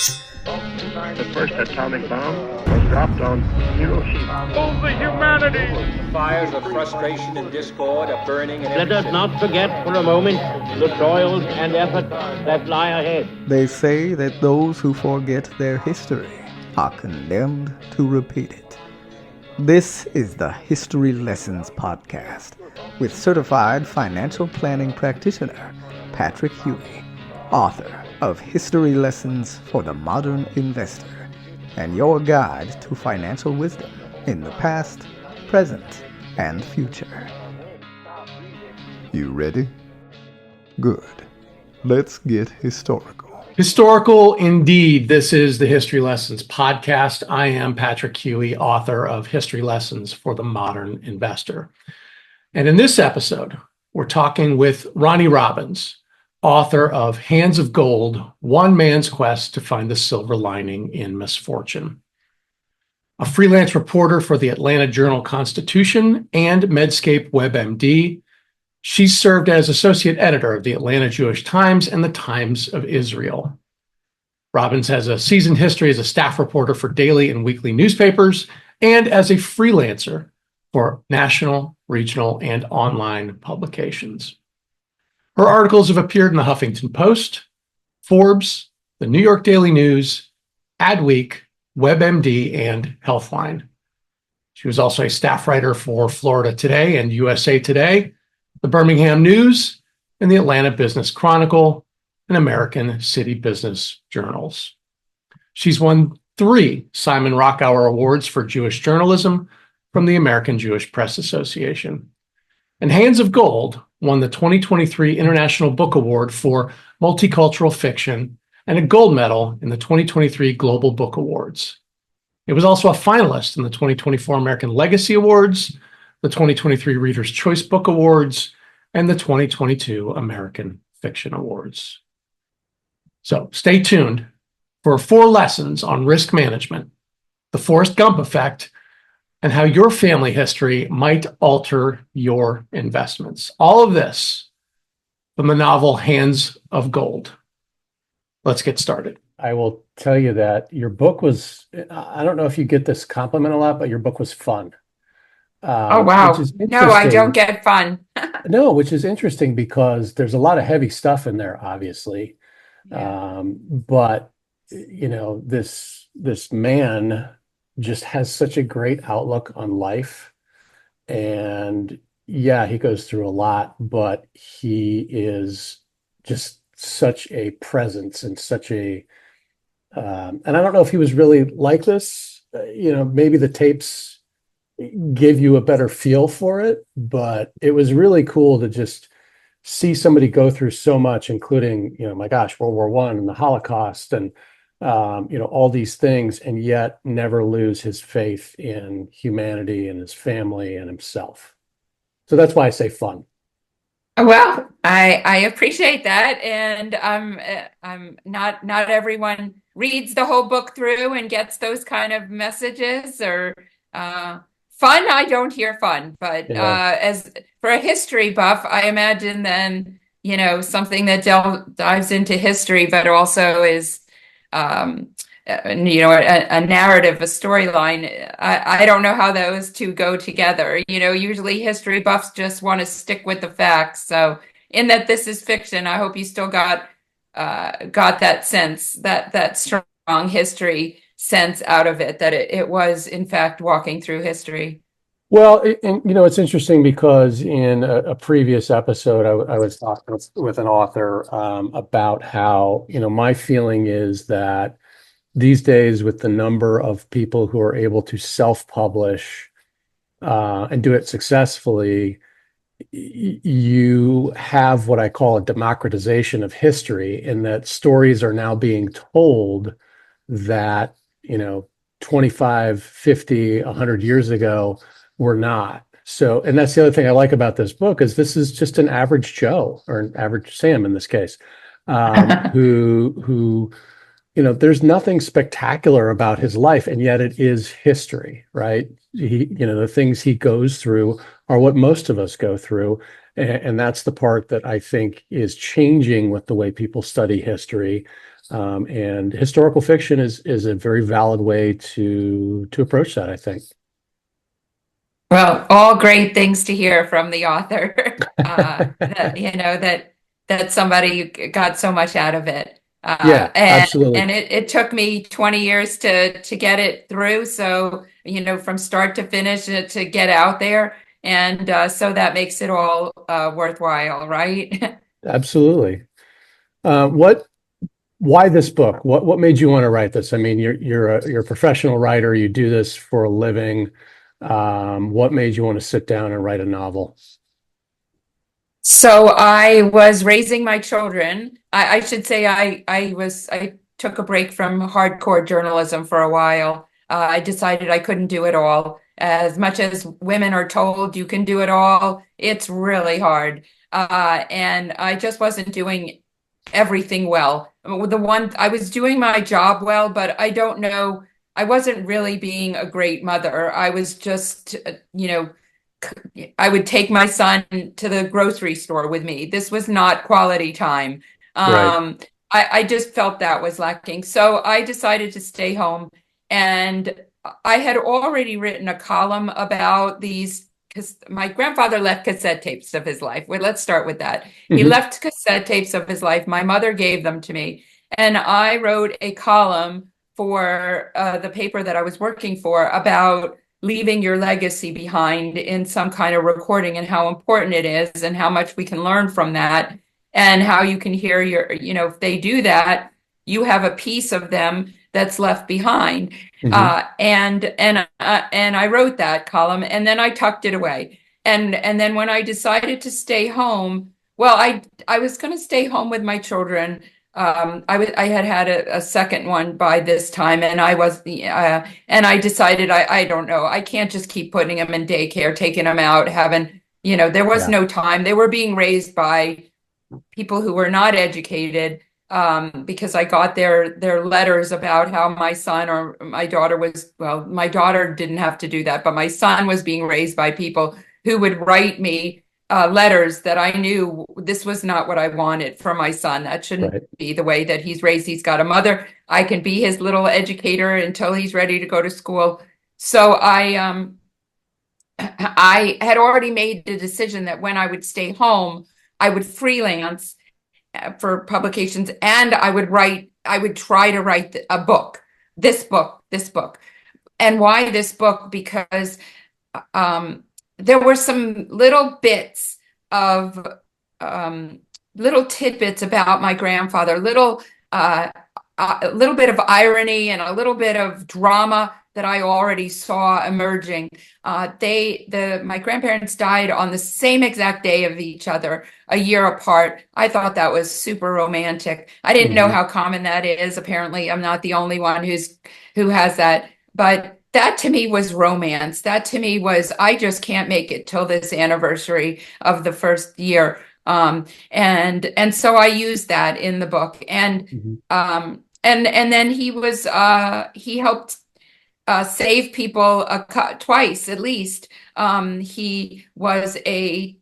The first atomic bomb was dropped on Hiroshima. Over humanity! The fires of frustration and discord are burning in every Let us city. not forget for a moment the toils and efforts that lie ahead. They say that those who forget their history are condemned to repeat it. This is the History Lessons Podcast with certified financial planning practitioner Patrick Huey, author of History Lessons for the Modern Investor, and your guide to financial wisdom in the past, present, and future. You ready? Good. Let's get historical. Historical indeed. This is the History Lessons Podcast. I am Patrick Huey, author of History Lessons for the Modern Investor. And in this episode, we're talking with Roni Robbins, author of Hands of Gold, One Man's Quest to Find the Silver Lining in Misfortune. A freelance reporter for the Atlanta Journal-Constitution and Medscape WebMD, she served as associate editor of the Atlanta Jewish Times and the Times of Israel. Robbins has a seasoned history as a staff reporter for daily and weekly newspapers and as a freelancer for national, regional, and online publications. Her articles have appeared in the Huffington Post, Forbes, the New York Daily News, Adweek, WebMD, and Healthline. She was also a staff writer for Florida Today and USA Today, the Birmingham News, and the Atlanta Business Chronicle, and American City Business Journals. She's won 3 Simon Rockower Awards for Jewish journalism from the American Jewish Press Association. And Hands of Gold won the 2023 International Book Award for Multicultural Fiction and a gold medal in the 2023 Global Book Awards. It was also a finalist in the 2024 American Legacy Awards, the 2023 Reader's Choice Book Awards, and the 2022 American Fiction Awards. So stay tuned for 4 lessons on risk management, the Forrest Gump effect, and how your family history might alter your investments. All of this from the novel Hands of Gold. Let's get started. I will tell you that your book was, I don't know if you get this compliment a lot, but your book was fun. Oh, wow. No, I don't get fun. No, which is interesting because there's a lot of heavy stuff in there, obviously. Yeah. But, you know, this man just has such a great outlook on life. And yeah, he goes through a lot, but he is just such a presence and such a, and I don't know if he was really like this, maybe the tapes give you a better feel for it, but it was really cool to just see somebody go through so much, including, my gosh, World War I and the Holocaust and, all these things, and yet never lose his faith in humanity and his family and himself. So that's why I say fun. Well, I appreciate that, and I'm not everyone reads the whole book through and gets those kind of messages or fun. I don't hear fun, but as for a history buff, I imagine then something that dives into history, but also is a narrative, a storyline. I don't know how those two go together. Usually history buffs just want to stick with the facts. So in that this is fiction, I hope you still got that sense, that strong history sense out of it, that it was in fact walking through history. Well, it's interesting because in a previous episode, I was talking with an author about how, my feeling is that these days with the number of people who are able to self-publish and do it successfully, you have what I call a democratization of history, in that stories are now being told that, 25, 50, 100 years ago were not. So, and that's the other thing I like about this book is this is just an average Joe, or an average Sam in this case, who there's nothing spectacular about his life, and yet it is history, right? The things he goes through are what most of us go through. And that's the part that I think is changing with the way people study history. And historical fiction is a very valid way to approach that, I think. Well, all great things to hear from the author. That that somebody got so much out of it. Yeah, And absolutely. it took me 20 years to get it through. So, from start to finish to get out there. And so that makes it all worthwhile, right? Absolutely. Why this book? What made you want to write this? I mean, you're a professional writer. You do this for a living. What made you want to sit down and write a novel? So I was raising my children. I should say I took a break from hardcore journalism for a while. I decided I couldn't do it all. As much as women are told you can do it all, it's really hard. And I just wasn't doing everything well. I was doing my job well, but I don't know. I wasn't really being a great mother. I was just, I would take my son to the grocery store with me. This was not quality time. Right. I just felt that was lacking. So I decided to stay home. And I had already written a column about these, because my grandfather left cassette tapes of his life. Well, let's start with that. He left cassette tapes of his life. My mother gave them to me. And I wrote a column for the paper that I was working for about leaving your legacy behind in some kind of recording and how important it is and how much we can learn from that and how you can hear if they do that, you have a piece of them that's left behind. And I wrote that column and then I tucked it away. And then when I decided to stay home, well, I was going to stay home with my children. I had a second one by this time, and I decided I don't know, I can't just keep putting them in daycare, taking them out, there was no time. They were being raised by people who were not educated, because I got their letters about how my son or my daughter my daughter didn't have to do that, but my son was being raised by people who would write me letters that I knew this was not what I wanted for my son. That shouldn't be the way that he's raised. He's got a mother. I can be his little educator until he's ready to go to school. So I had already made the decision that when I would stay home, I would freelance for publications and I would try to write a book, this book. And why this book? Because there were some little bits of little tidbits about my grandfather, a little bit of irony and a little bit of drama that I already saw emerging. My grandparents died on the same exact day of each other, a year apart. I thought that was super romantic. I didn't know how common that is. Apparently, I'm not the only one who has that, but that to me was romance. That to me was, I just can't make it till this anniversary of the first year. And so I used that in the book. And then he helped save people twice at least. He was a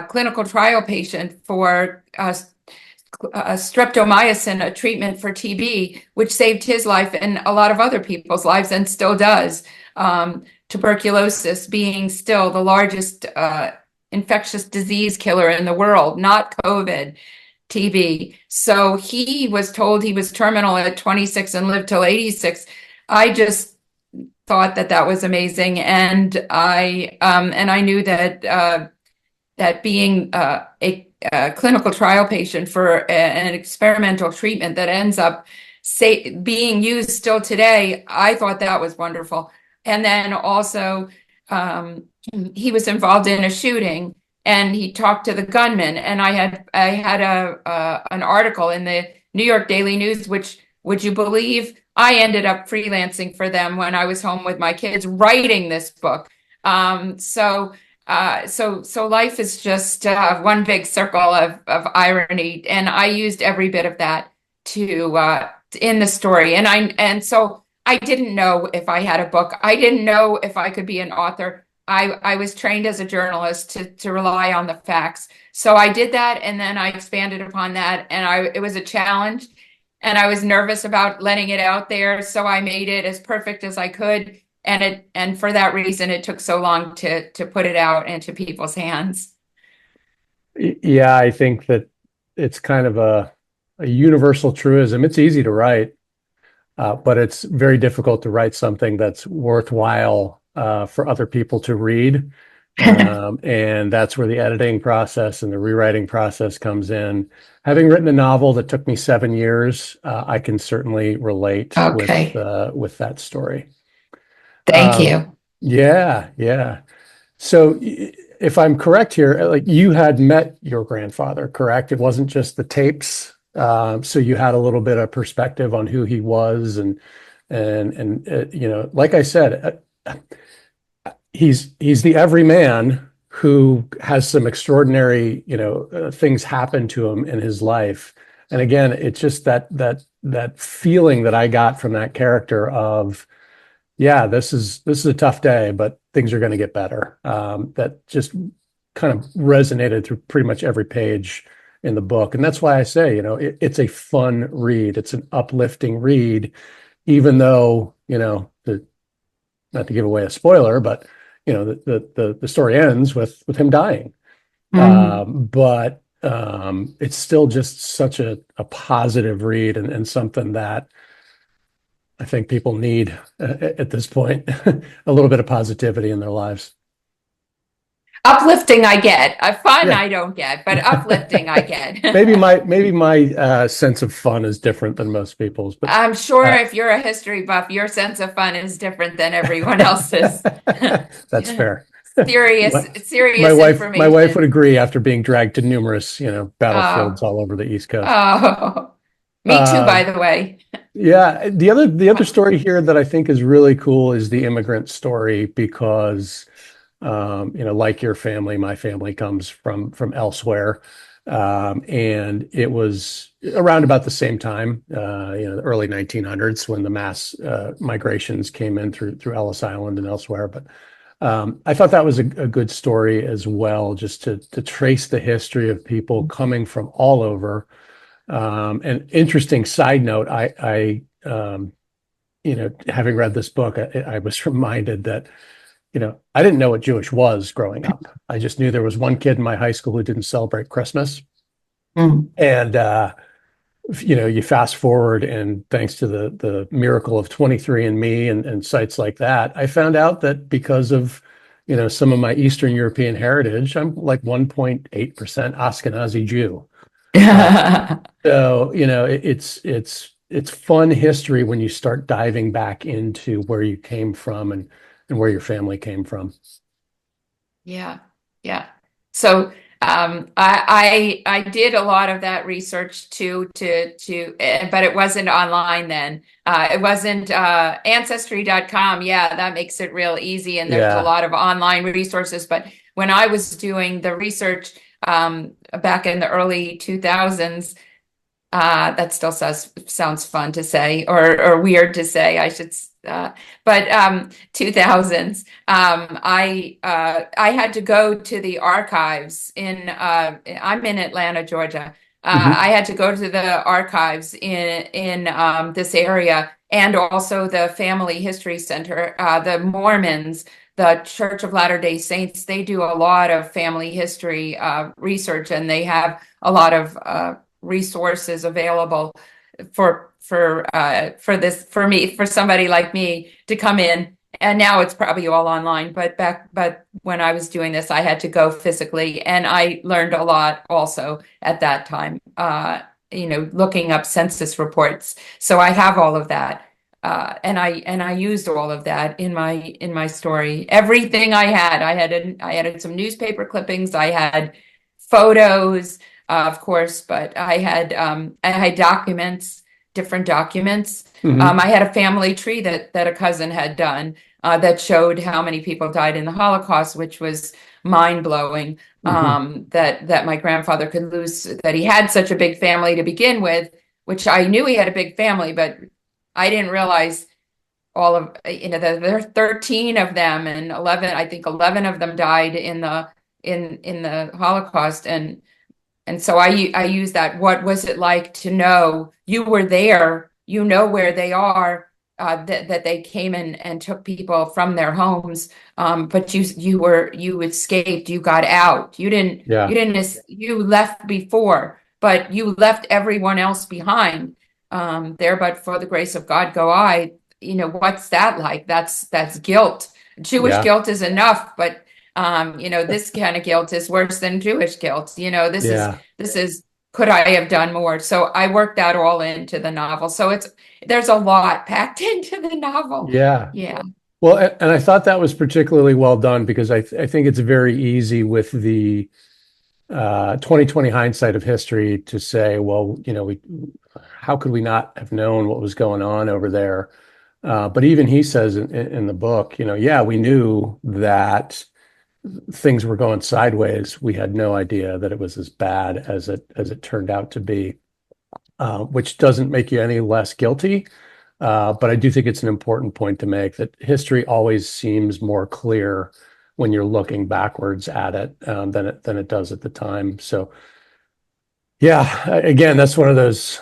clinical trial patient for streptomycin, a treatment for TB, which saved his life and a lot of other people's lives and still does. Tuberculosis being still the largest infectious disease killer in the world, not COVID, TB. So he was told he was terminal at 26 and lived till 86. I just thought that was amazing. And I knew that being a clinical trial patient for an experimental treatment that ends up being used still today, I thought that was wonderful. And then also he was involved in a shooting and he talked to the gunman. And I had an article in the New York Daily News, which, would you believe, I ended up freelancing for them when I was home with my kids writing this book. So life is just one big circle of irony, and I used every bit of that in the story. And so I didn't know if I had a book. I didn't know if I could be an author. I was trained as a journalist to rely on the facts. So I did that, and then I expanded upon that, and it was a challenge. and I was nervous about letting it out there, so I made it as perfect as I could. And for that reason, it took so long to put it out into people's hands. Yeah, I think that it's kind of a universal truism. It's easy to write, but it's very difficult to write something that's worthwhile for other people to read. And that's where the editing process and the rewriting process comes in. Having written a novel that took me 7 years, I can certainly relate Okay. with that story. Thank you. Yeah, yeah. So if I'm correct here, like you had met your grandfather, correct? It wasn't just the tapes. So you had a little bit of perspective on who he was, and like I said, he's the everyman who has some extraordinary, things happen to him in his life. And again, it's just that feeling that I got from that character of, yeah, this is a tough day, but things are going to get better. That just kind of resonated through pretty much every page in the book. And that's why I say, it's a fun read. It's an uplifting read, even though, not to give away a spoiler, but the story ends with him dying. But it's still just such a positive read, and something that I think people need at this point, a little bit of positivity in their lives. Uplifting, I get. Fun, Yeah. I don't get, but uplifting, I get. Maybe my sense of fun is different than most people's, but I'm sure if you're a history buff, your sense of fun is different than everyone else's. that's fair. Serious My wife information. would agree after being dragged to numerous, battlefields all over the East Coast. Oh, me too, by the way. Yeah, the other story here that I think is really cool is the immigrant story, because like your family, my family comes from elsewhere, and it was around about the same time, the early 1900s, when the mass migrations came in through Ellis Island and elsewhere. But I thought that was a good story as well, just to trace the history of people coming from all over. An interesting side note, I having read this book, I was reminded that, I didn't know what Jewish was growing up. I just knew there was one kid in my high school who didn't celebrate Christmas. And, you fast forward, and thanks to the miracle of 23andMe and sites like that, I found out that because of, some of my Eastern European heritage, I'm like 1.8% Ashkenazi Jew. So, it's fun history when you start diving back into where you came from and where your family came from. Yeah. So I did a lot of that research too, but it wasn't online then. It wasn't ancestry.com. Yeah, that makes it real easy, and there's a lot of online resources. But when I was doing the research back in the early 2000s, that still sounds fun to say, or weird to say, I should. But 2000s, I had to go to the archives I'm in Atlanta, Georgia. I had to go to the archives in this area, and also the Family History Center, the Mormons, the Church of Latter-day Saints. They do a lot of family history research, and they have a lot of resources available for somebody like me to come in. And now it's probably all online, but when I was doing this, I had to go physically, and I learned a lot also at that time, looking up census reports. So I have all of that. And I used all of that in my story. Everything I had some newspaper clippings, I had photos, of course, but I had documents, different documents. I had a family tree that a cousin had done that showed how many people died in the Holocaust, which was mind-blowing. That my grandfather could lose, that he had such a big family to begin with, which I knew he had a big family, but I didn't realize all of, there are 13 of them, and 11 of them died in the Holocaust, and And so I use that. What was it like to know you were there? You know where they are. That they came in and took people from their homes, but you escaped. You got out. Yeah. You left before, but you left everyone else behind. There, but for the grace of God go I. What's that like? That's guilt. Jewish Yeah. guilt is enough, but this kind of guilt is worse than Jewish guilt. Yeah. This is, could I have done more? So I worked that all into the novel. So there's a lot packed into the novel. Yeah. Yeah. Well, and I thought that was particularly well done because I think it's very easy with the 2020 hindsight of history to say, well, how could we not have known what was going on over there? But even he says in the book, yeah, we knew that things were going sideways. We had no idea that it was as bad as it turned out to be, which doesn't make you any less guilty. But I do think it's an important point to make that history always seems more clear when you're looking backwards at it than it does at the time. So, yeah, again, that's one of those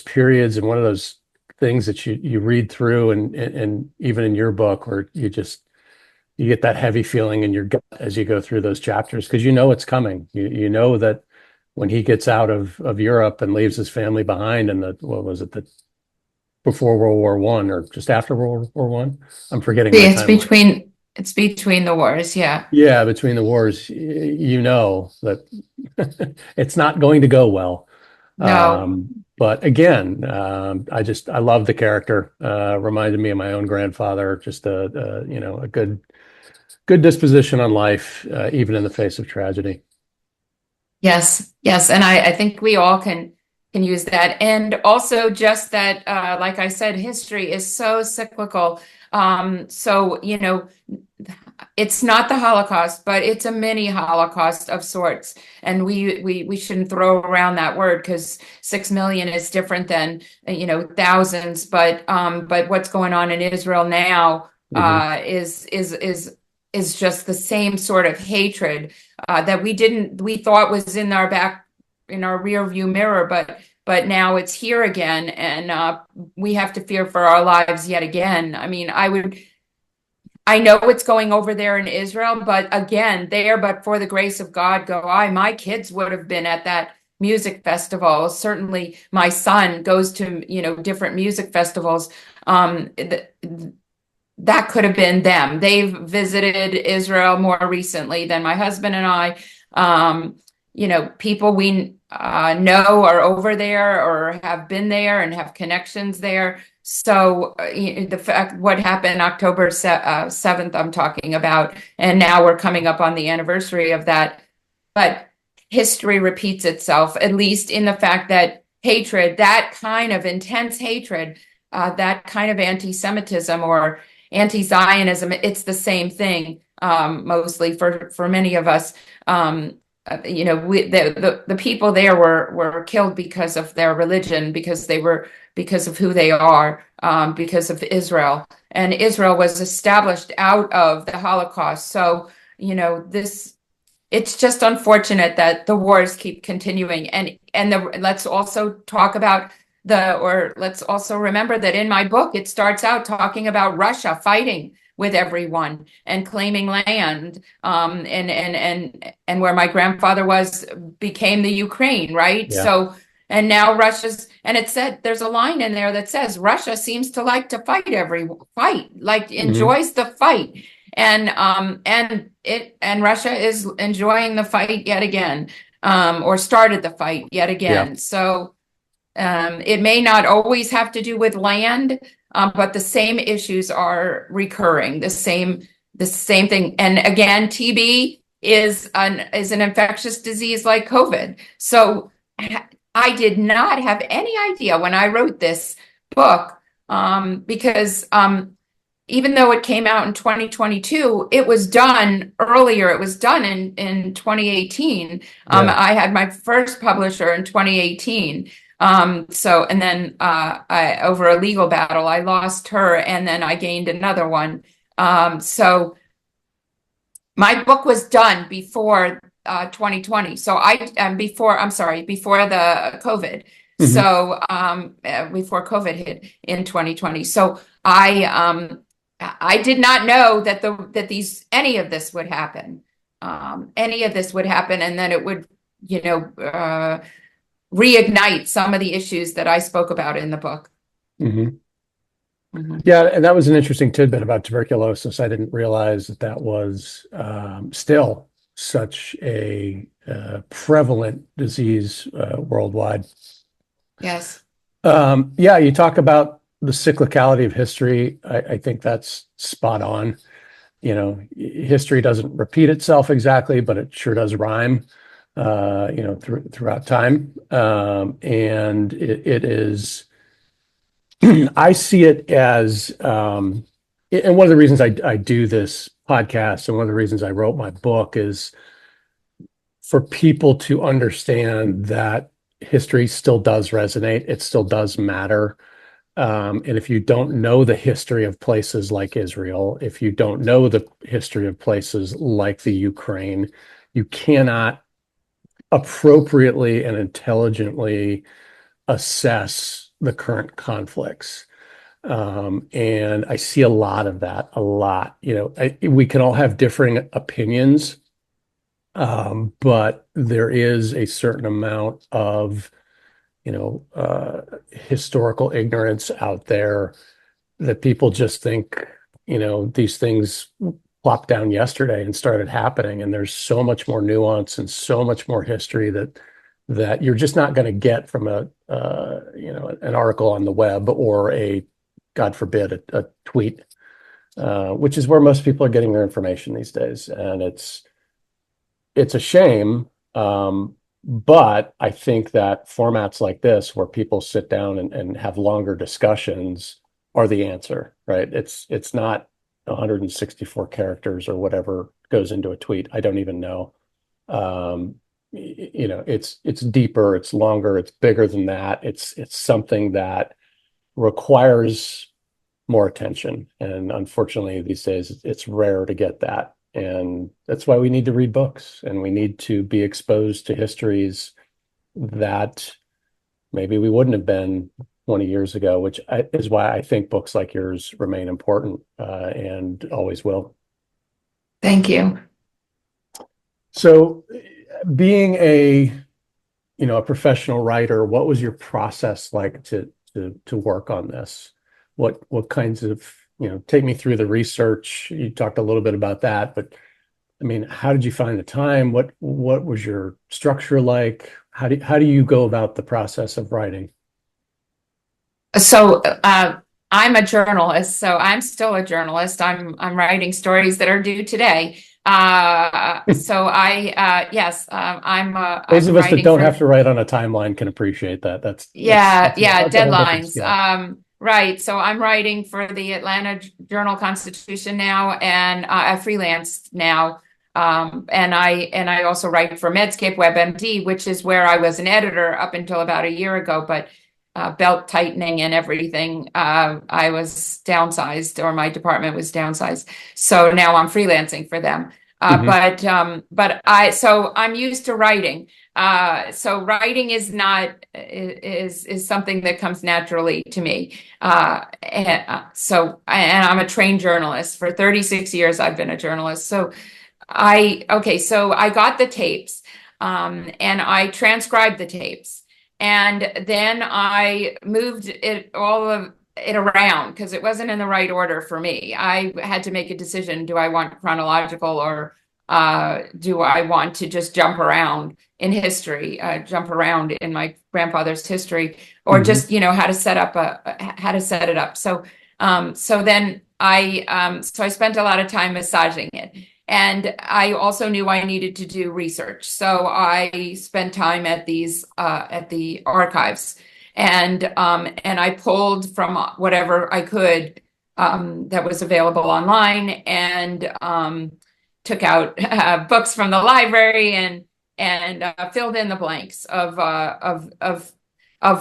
periods and one of those things that you read through and even in your book where you get that heavy feeling in your gut as you go through those chapters because it's coming. You know that when he gets out of Europe and leaves his family behind in before World War I or just after World War I? I'm forgetting. It's between the wars. Yeah. Yeah, between the wars, that it's not going to go well. No. But again, I love the character. Reminded me of my own grandfather. Just a good disposition on life, even in the face of tragedy. Yes. And I think we all can use that. And also just that, like I said, history is so cyclical. So, it's not the Holocaust, but it's a mini Holocaust of sorts. And we shouldn't throw around that word because 6 million is different than, thousands. But what's going on in Israel now is just the same sort of hatred that we thought was in our rear view mirror, but now it's here again, and we have to fear for our lives yet again. I mean, I know what's going over there in Israel, but again, but for the grace of God go I. My kids would have been at that music festival. Certainly my son goes to, different music festivals. That could have been them. They've visited Israel more recently than my husband and I. People we know are over there or have been there and have connections there. So the fact what happened October 7th, I'm talking about, and now we're coming up on the anniversary of that. But history repeats itself, at least in the fact that hatred, that kind of intense hatred, that kind of anti-Semitism or anti-Zionism, it's the same thing, mostly for many of us. The people there were killed because of their religion, because of who they are, because of Israel, and Israel was established out of the Holocaust. So it's just unfortunate that the wars keep continuing, let's also talk about let's also remember that in my book it starts out talking about Russia fighting with everyone and claiming land, and where my grandfather became the Ukraine, right? Yeah. So, and now and it said, there's a line in there that says, Russia seems to like to fight enjoys the fight. And Russia is enjoying the fight yet again, or started the fight yet again. Yeah. So, it may not always have to do with land, but the same issues are recurring, the same thing. And again, TB is an infectious disease like COVID. So I did not have any idea when I wrote this book, because even though it came out in 2022, it was done earlier. It was done in 2018. I had my first publisher in 2018. And then over a legal battle, I lost her, and then I gained another one. So my book was done before 2020. So before the COVID. Mhm. So before COVID hit in 2020. So I did not know that any of this would happen. Any of this would happen, and then it would, reignite some of the issues that I spoke about in the book. Mhm. Mhm. Yeah, and that was an interesting tidbit about tuberculosis. I didn't realize that was still such a prevalent disease worldwide. Yes. Yeah, you talk about the cyclicality of history. I think that's spot on. History doesn't repeat itself exactly, but it sure does rhyme, throughout time. And it is, I see it as, and one of the reasons I do this podcast and one of the reasons I wrote my book is for people to understand that history still does resonate. It still does matter. And if you don't know the history of places like Israel, if you don't know the history of places like the Ukraine, you cannot appropriately and intelligently assess the current conflicts. And I see a lot of that, a lot. We can all have differing opinions, but there is a certain amount of historical ignorance out there that people just think, these things plopped down yesterday and started happening. And there's so much more nuance and so much more history that you're just not going to get from an article on the web or God forbid, a tweet, which is where most people are getting their information these days. And it's a shame. But I think that formats like this, where people sit down and have longer discussions, are the answer, right? It's not 164 characters or whatever goes into a tweet. I don't even know. It's deeper, it's longer, it's bigger than that. It's something that requires more attention, and unfortunately, these days it's rare to get that. And that's why we need to read books, and we need to be exposed to histories that maybe we wouldn't have been 20 years ago, which is why I think books like yours remain important, and always will. Thank you. So being a professional writer, what was your process like to work on this? What kinds of, take me through the research. You talked a little bit about that, but I mean, how did you find the time? What was your structure like? How do you go about the process of writing? So I'm a journalist, so I'm still a journalist. I'm writing stories that are due today. So yes, I'm Those of us that don't writing have to write on a timeline can appreciate that. That's a whole different deadlines. skill. Right. So I'm writing for the Atlanta Journal-Constitution now, and I freelance now. And I also write for Medscape WebMD, which is where I was an editor up until about a year ago, but belt tightening and everything, I was downsized, or my department was downsized. So now I'm freelancing for them. But I'm used to writing. So writing is something that comes naturally to me. And I'm a trained journalist. For 36 years, I've been a journalist. So I got the tapes, and I transcribed the tapes. And then I moved all of it around because it wasn't in the right order for me. I had to make a decision. Do I want chronological, or do I want to just jump around in history, jump around in my grandfather's history, or just, how to set it up. So then I spent a lot of time massaging it. And I also knew I needed to do research. So I spent time at the archives, and I pulled from whatever I could that was available online, and took out books from the library and filled in the blanks of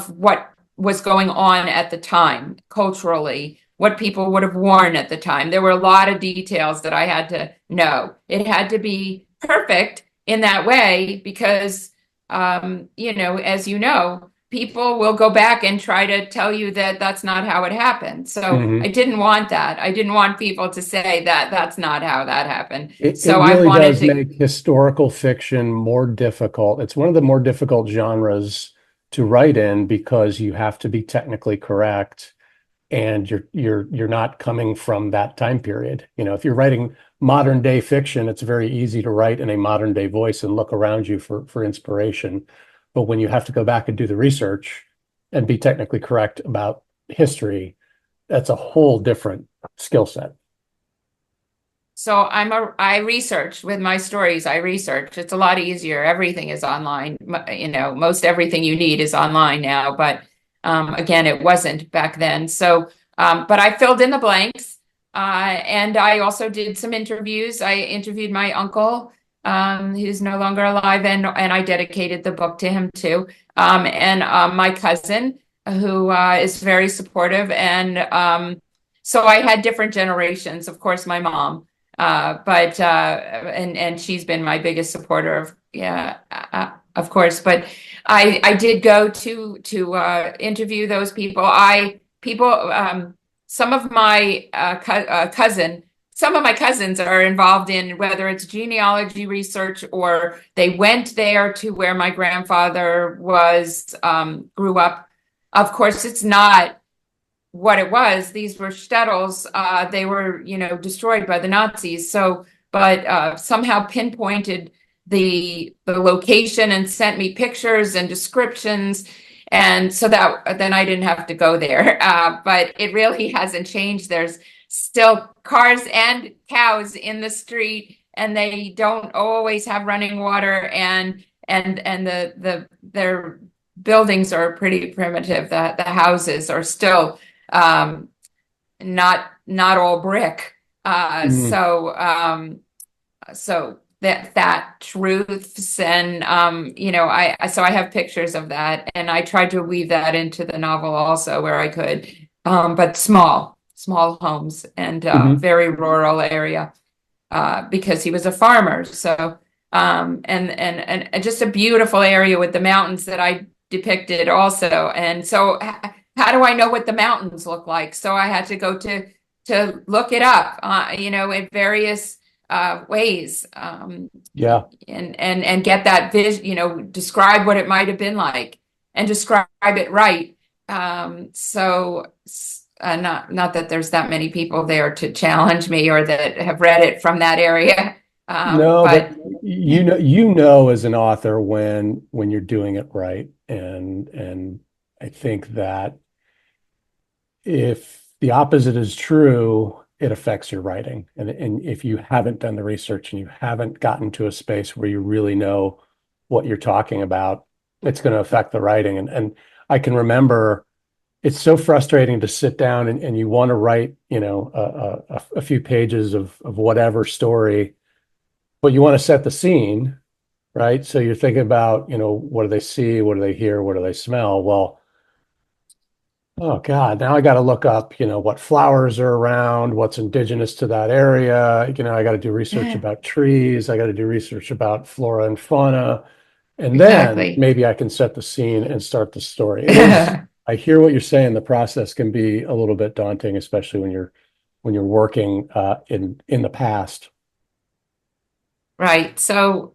what was going on at the time culturally, what people would have worn at the time. There were a lot of details that I had to know. It had to be perfect, in that way because, as you know, people will go back and try to tell you that that's not how it happened. So I didn't want that. I didn't want people to say that that's not how that happened. It So really I wanted does to make historical fiction more difficult. It's one of the more difficult genres to write in because you have to be technically correct, and you're not coming from that time period. If you're writing modern day fiction, it's very easy to write in a modern day voice and look around you for inspiration. But when you have to go back and do the research and be technically correct about history, that's a whole different skill set. So I research with my stories. I research. It's a lot easier. Everything is online. Most everything you need is online now. But again, it wasn't back then. So, but I filled in the blanks, and I also did some interviews. I interviewed my uncle, who's no longer alive, and I dedicated the book to him too. And my cousin, who is very supportive, and so I had different generations. Of course, my mom. But she's been my biggest supporter of course, but I did go to interview those people. Some of my some of my cousins are involved in whether it's genealogy research or they went there to where my grandfather grew up. Of course, it's not what it was. These were shtetls. They were, destroyed by the Nazis. So, but somehow pinpointed the location and sent me pictures and descriptions. And so that then I didn't have to go there. But it really hasn't changed. There's still cars and cows in the street, and they don't always have running water, and their buildings are pretty primitive. The houses are still not all brick. So that truths and so I have pictures of that, and I tried to weave that into the novel also where I could, but small homes and very rural area, because he was a farmer. So and just a beautiful area with the mountains that I depicted also. And so how do I know what the mountains look like? So I had to go to look it up, in various ways, and get that vision, describe what it might have been like and describe it right. Not that there's that many people there to challenge me or that have read it from that area. No, but as an author when you're doing it right, and I think that if the opposite is true, it affects your writing. And if you haven't done the research and you haven't gotten to a space where you really know what you're talking about, it's going to affect the writing. And I can remember it's so frustrating to sit down and you want to write, a few pages of whatever story, but you want to set the scene, right? So you're thinking about, what do they see? What do they hear? What do they smell? Well, oh God, now I got to look up, what flowers are around, what's indigenous to that area. I got to do research about trees. I got to do research about flora and fauna. And then maybe I can set the scene and start the story. I hear what you're saying. The process can be a little bit daunting, especially when you're working in the past. Right. So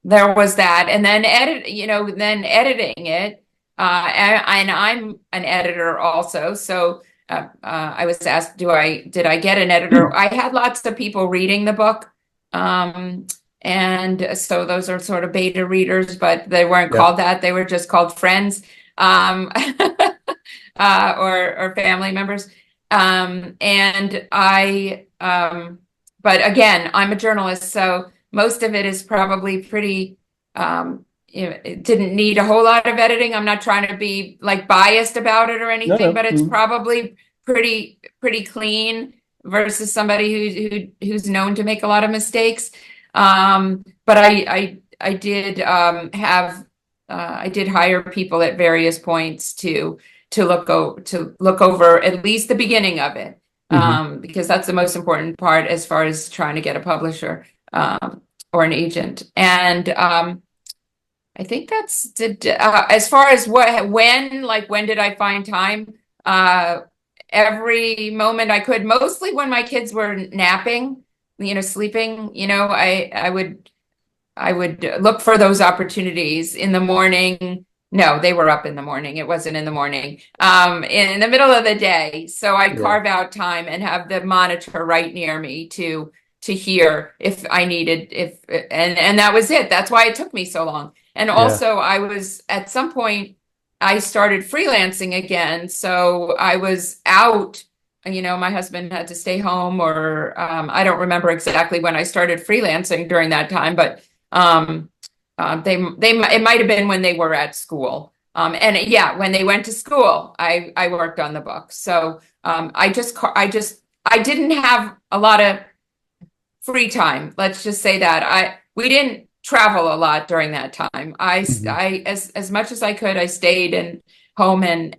there was that, and then editing it. And I'm an editor also. So I was asked, did I get an editor? I had lots of people reading the book. And so those are sort of beta readers, but they weren't called that. They were just called friends, or family members. But again, I'm a journalist, so most of it is probably pretty, it didn't need a whole lot of editing. I'm not trying to be like biased about it or anything, but it's probably pretty clean versus somebody who's known to make a lot of mistakes. But I did I did hire people at various points to look over at least the beginning of it. Because that's the most important part as far as trying to get a publisher. or an agent. And I think that's as far as when did I find time? Every moment I could, mostly when my kids were napping, sleeping, I would look for those opportunities in the morning. No, they were up in the morning. It wasn't in the morning. In the middle of the day. So I'd carve out time and have the monitor right near me to hear if I needed, and that was it. That's why it took me so long. And also I was, at some point, I started freelancing again. So I was out, my husband had to stay home, or I don't remember exactly when I started freelancing during that time, but it might have been when they were at school. When they went to school, I worked on the book. So I didn't have a lot of free time. Let's just say that we didn't travel a lot during that time. As much as I could, I stayed in home and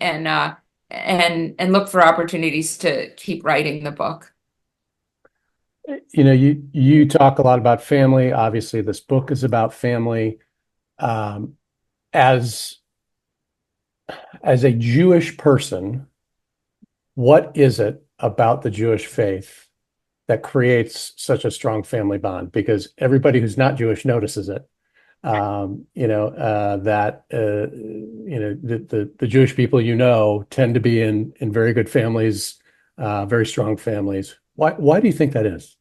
looked for opportunities to keep writing the book. You talk a lot about family. Obviously, this book is about family. As a Jewish person, what is it about the Jewish faith that creates such a strong family bond? Because everybody who's not Jewish notices it. The Jewish people tend to be in very good families, very strong families. Why do you think that is?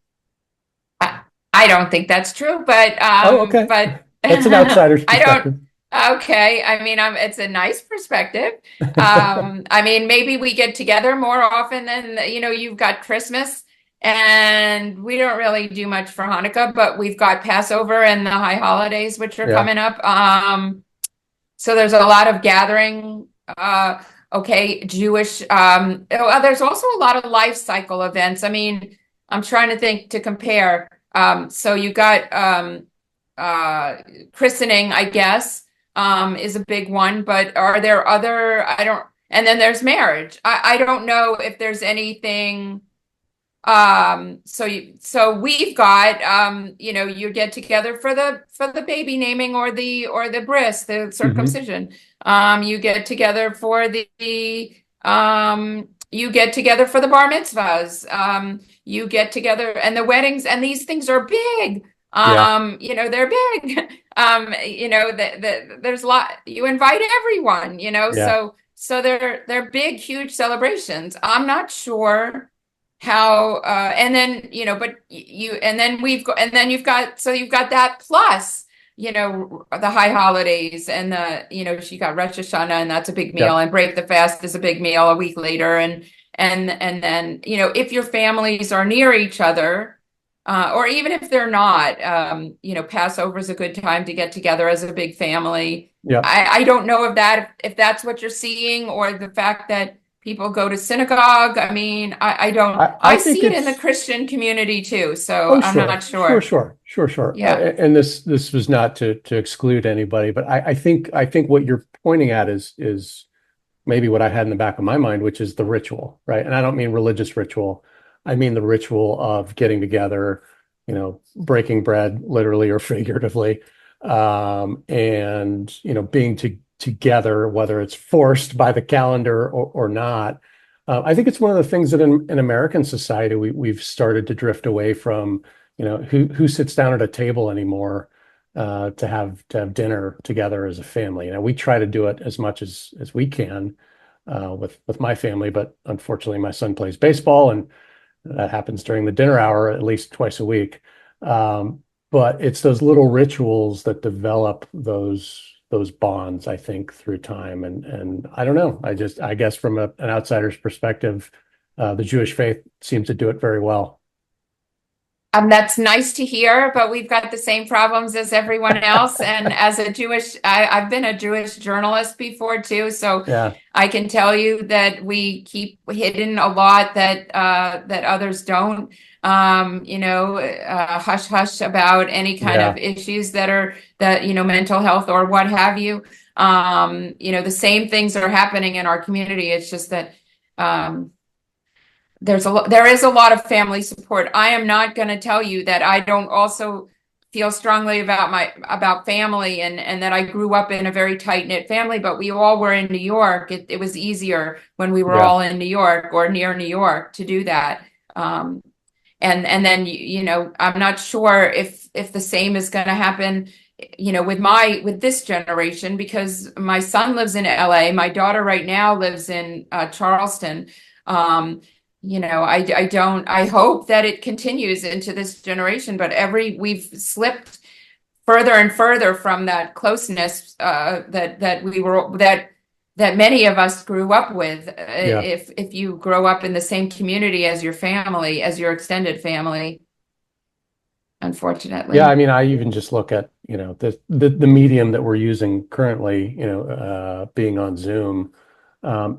I don't think that's true, but okay. But that's an outsider's perspective. Okay. I mean, it's a nice perspective. I mean, maybe we get together more often than, you've got Christmas, and we don't really do much for Hanukkah, but we've got Passover and the high holidays, which are coming up. So there's a lot of gathering. Jewish. There's also a lot of life cycle events. I mean, I'm trying to think to compare. So you got christening, I guess, is a big one, but are there other, and then there's marriage. I don't know if there's anything. So we've got, you get together for the baby naming or the bris, the circumcision. You get together for the bar mitzvahs. You get together and the weddings, and these things are big. They're big. There's a lot, you invite everyone, so they're big, huge celebrations. I'm not sure how, and then you've got that plus, the high holidays and she got Rosh Hashanah, and that's a big meal, and break the fast is a big meal a week later. And then, if your families are near each other, or even if they're not, Passover is a good time to get together as a big family. I don't know if that's what you're seeing, or the fact that people go to synagogue. I mean, I see it in the Christian community too. So I'm not sure. Sure. Yeah. And this was not to exclude anybody, but I think what you're pointing at is maybe what I had in the back of my mind, which is the ritual, right? And I don't mean religious ritual. I mean the ritual of getting together, breaking bread, literally or figuratively, and being together, whether it's forced by the calendar or not. I think it's one of the things that in American society we've started to drift away from. Who sits down at a table anymore to have dinner together as a family. We try to do it as much as we can with my family, but unfortunately my son plays baseball, and that happens during the dinner hour at least twice a week. But it's those little rituals that develop those bonds, I think, through time. And I don't know. I guess from an outsider's perspective, the Jewish faith seems to do it very well. That's nice to hear, but we've got the same problems as everyone else. And as a I've been a Jewish journalist before too, so I can tell you that we keep hidden a lot that others don't. Hush hush about any kind of issues that mental health or what have you. The same things are happening in our community. It's just that there is a lot of family support. I am not going to tell you that I don't also feel strongly about family and that I grew up in a very tight-knit family, but we all were in New York. It was easier when we were all in New York or near New York to do that. And then, I'm not sure if the same is going to happen, with this generation, because my son lives in LA. My daughter right now lives in Charleston. I hope that it continues into this generation, but we've slipped further and further from that closeness that many of us grew up with. If you grow up in the same community as your family, as your extended family, unfortunately. Yeah, I mean, I even just look at, the medium that we're using currently, being on Zoom,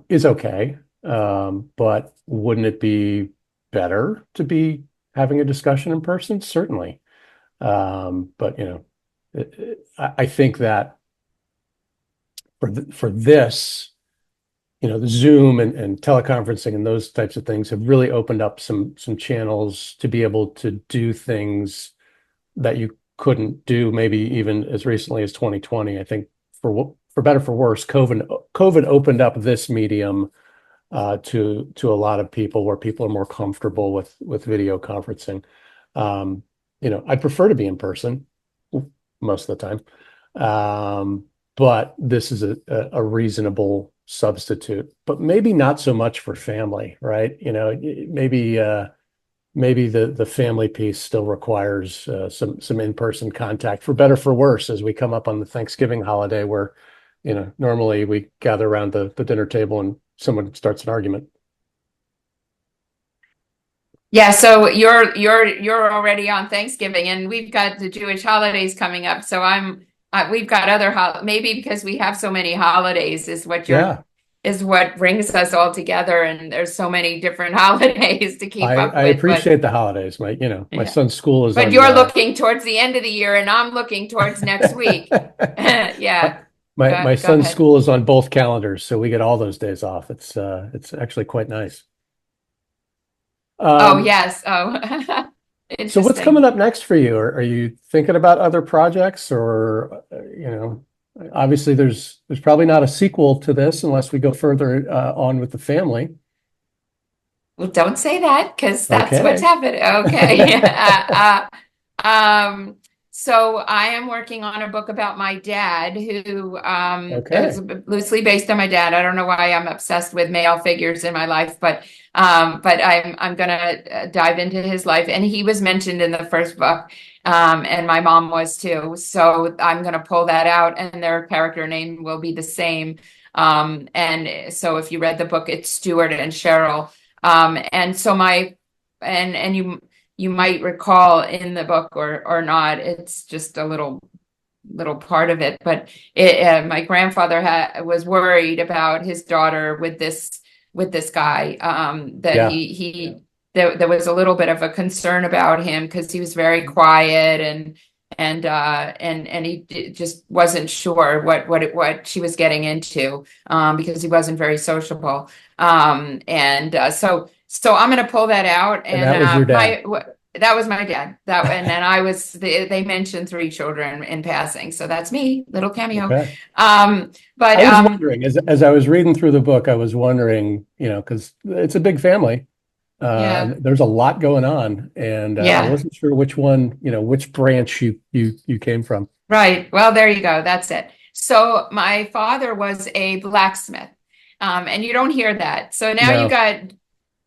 is okay. But wouldn't it be better to be having a discussion in person? Certainly. But I think that for this, the Zoom and teleconferencing and those types of things have really opened up some channels to be able to do things that you couldn't do maybe even as recently as 2020. I think for better for worse, COVID opened up this medium to a lot of people, where people are more comfortable with video conferencing. I prefer to be in person most of the time, but this is a reasonable substitute. But maybe not so much for family, right? Maybe the family piece still requires some in-person contact, for better for worse, as we come up on the Thanksgiving holiday, where normally we gather around the dinner table and someone starts an argument. Yeah, so you're already on Thanksgiving, and we've got the Jewish holidays coming up. So we've got other maybe because we have so many holidays is what brings us all together, and there's so many different holidays to keep up with. I appreciate the holidays. My son's school is. But you're looking towards the end of the year, and I'm looking towards next week. Yeah. My son's school is on both calendars, so we get all those days off. It's actually quite nice. Yes. So what's coming up next for you? Are you thinking about other projects, or obviously there's probably not a sequel to this unless we go further on with the family. Well, don't say that, because that's what's happening. Okay. So I am working on a book about my dad, who is loosely based on my dad. I don't know why I'm obsessed with male figures in my life, but I'm going to dive into his life. And he was mentioned in the first book, and my mom was too. So I'm going to pull that out, and their character name will be the same. And so if you read the book, it's Stuart and Cheryl. And so you might recall in the book or not, it's just a little part of it, but my grandfather was worried about his daughter with this guy, there was a little bit of a concern about him because he was very quiet and he just wasn't sure what she was getting into, because he wasn't very sociable. So I'm going to pull that out. And that was your dad. That was my dad. And then they mentioned 3 children in passing. So that's me, little cameo. Okay. But I was wondering, as I was reading through the book, I was wondering, because it's a big family. There's a lot going on, and I wasn't sure which one, which branch you came from. Right. Well, there you go. That's it. So my father was a blacksmith, and you don't hear that. So now you got.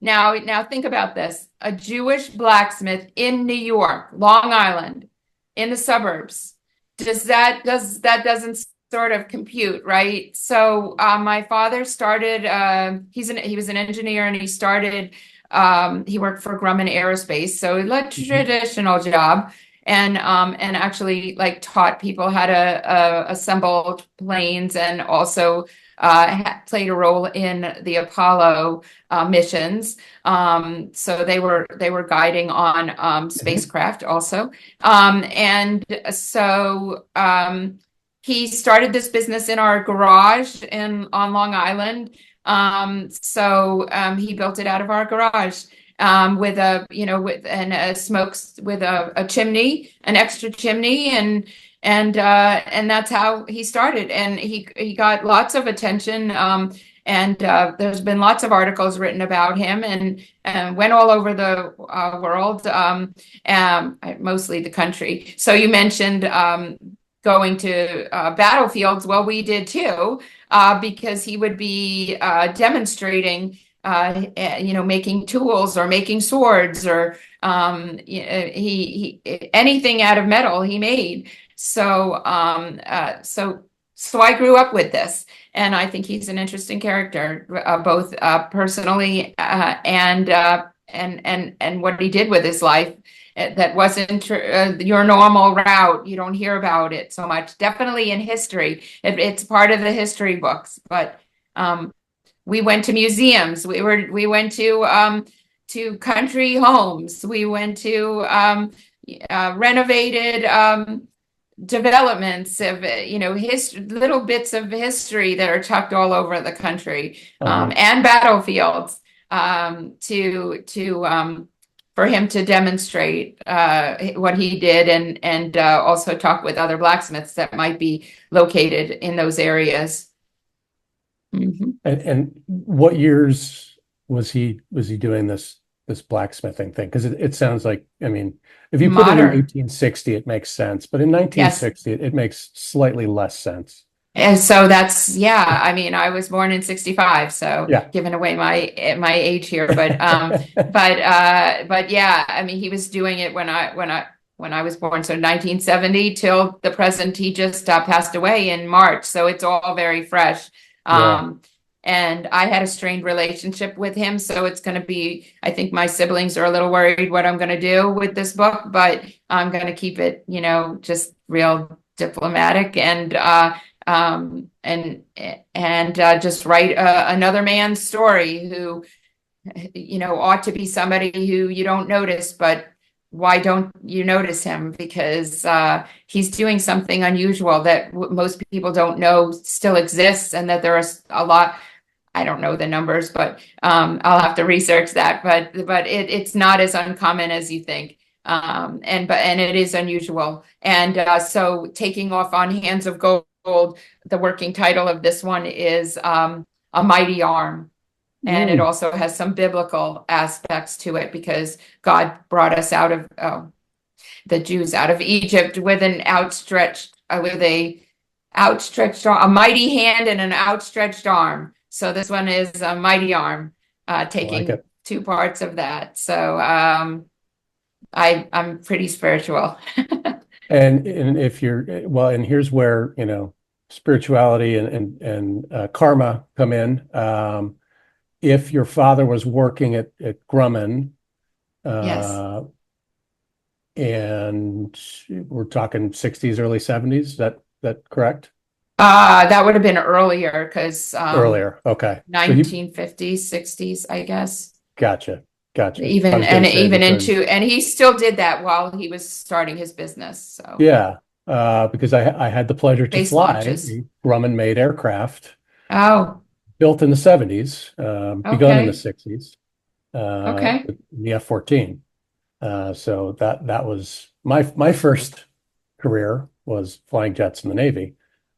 Now think about this: a Jewish blacksmith in New York, Long Island, in the suburbs. That doesn't sort of compute, right? So my father started. He was an engineer, and he started. He worked for Grumman Aerospace, so a traditional job, and actually taught people how to assemble planes, and also played a role in the Apollo missions. So they were guiding on spacecraft also. And so he started this business in our garage on Long Island. So he built it out of our garage. with a, and smokes with a chimney, an extra chimney, and that's how he started. And he got lots of attention. And there's been lots of articles written about him, and went all over the world, mostly the country. So you mentioned going to battlefields. Well, we did too, because he would be demonstrating, making tools or making swords, or he anything out of metal he made. So I grew up with this, and I think he's an interesting character, both personally and what he did with his life. That wasn't your normal route. You don't hear about it so much. Definitely in history, it's part of the history books. But we went to museums. We went to country homes. We went to renovated developments of little bits of history that are tucked all over the country, and battlefields, for him to demonstrate what he did, and also talk with other blacksmiths that might be located in those areas. Mm-hmm. And what years was he doing this blacksmithing thing? Because it sounds like, I mean, if you put it in 1860, it makes sense, but in 1960, it makes slightly less sense. And so that's, I mean, I was born in 65, so giving away my age here, but yeah, I mean, he was doing it when I was born, so 1970 till the present. He just passed away in March, so it's all very fresh. And I had a strained relationship with him, so it's going to be, I think my siblings are a little worried what I'm going to do with this book, but I'm going to keep it, just real diplomatic, and just write another man's story who, ought to be somebody who you don't notice, but why don't you notice him? Because he's doing something unusual that most people don't know still exists, and that there are a lot. I don't know the numbers, but I'll have to research that. But it's not as uncommon as you think, and it is unusual. And so, Taking Off on Hands of Gold, the working title of this one is A Mighty Arm. And it also has some biblical aspects to it, because God brought us out of the Jews out of Egypt with a mighty hand and an outstretched arm. So this one is A Mighty Arm, taking two parts of that. So I'm pretty spiritual. and if you're and here's where spirituality and karma come in. If your father was working at Grumman, and we're talking 60s, early 70s, that correct? That would have been earlier, because earlier, okay, 1950s, 60s, I guess. Gotcha. Even into, and he still did that while he was starting his business. So because I had the pleasure to fly Grumman made aircraft. Built in the 70s, begun in the 60s. The F-14. So that was my first career, was flying jets in the Navy.